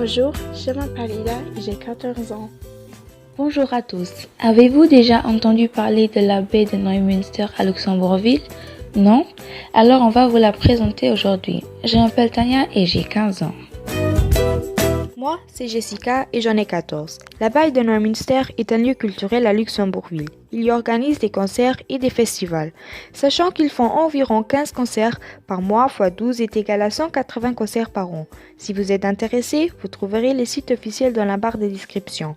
Bonjour, je m'appelle Ida et j'ai 14 ans. Bonjour à tous. Avez-vous déjà entendu parler de la baie de Neumünster à Luxembourgville? Non? Alors on va vous la présenter aujourd'hui. Je m'appelle Tania et j'ai 15 ans. Moi, c'est Jessica et j'en ai 14. La baie de Neumünster est un lieu culturel à Luxembourgville. Il y organise des concerts et des festivals. Sachant qu'ils font environ 15 concerts par mois x 12 est égal à 180 concerts par an. Si vous êtes intéressé, vous trouverez les sites officiels dans la barre de description.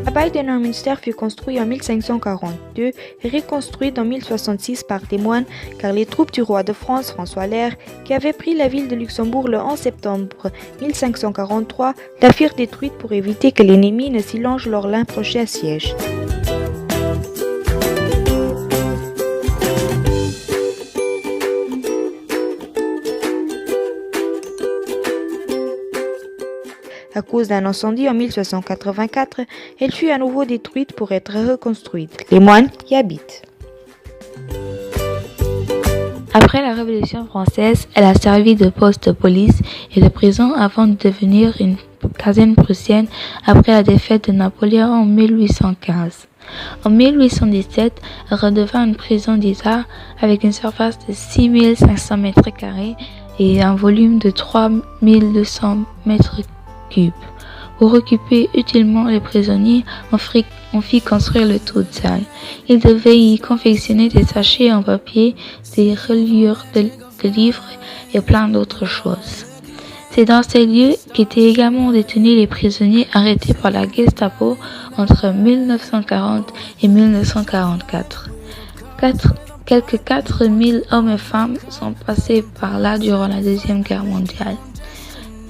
La baie de Neumünster fut construite en 1542 et reconstruite en 1066 par des moines car les troupes du roi de France François Lerre, qui avait pris la ville de Luxembourg le 11 septembre 1543, la firent détruite pour éviter que l'ennemi ne s'y longe lors d'un prochain siège. À cause d'un incendie en 1684, elle fut à nouveau détruite pour être reconstruite. Les moines y habitent. Après la Révolution française, elle a servi de poste de police et de prison avant de devenir une caserne prussienne après la défaite de Napoléon en 1815. En 1817, elle redevint une prison d'État avec une surface de 6500 m² et un volume de 3200 m3. Pour occuper utilement les prisonniers, on fit construire le total. Il devait y confectionner des sachets en papier, des reliures de livres et plein d'autres choses. C'est dans ces lieux qu'étaient également détenus les prisonniers arrêtés par la Gestapo entre 1940 et 1944. Quelques 4000 hommes et femmes sont passés par là durant la Deuxième Guerre mondiale.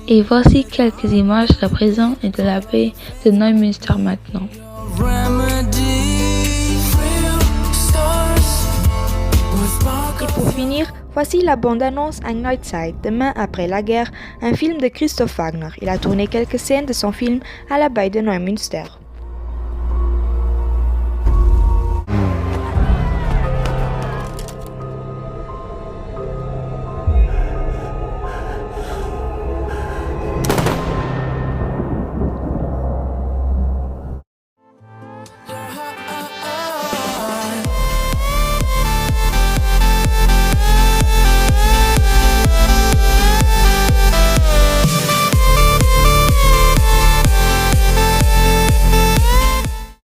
Et voici quelques images de la prison et de la baie de Neumünster maintenant. Et pour finir, voici la bande-annonce à Nightside, Demain après la guerre, un film de Christoph Wagner. Il a tourné quelques scènes de son film à la baie de Neumünster.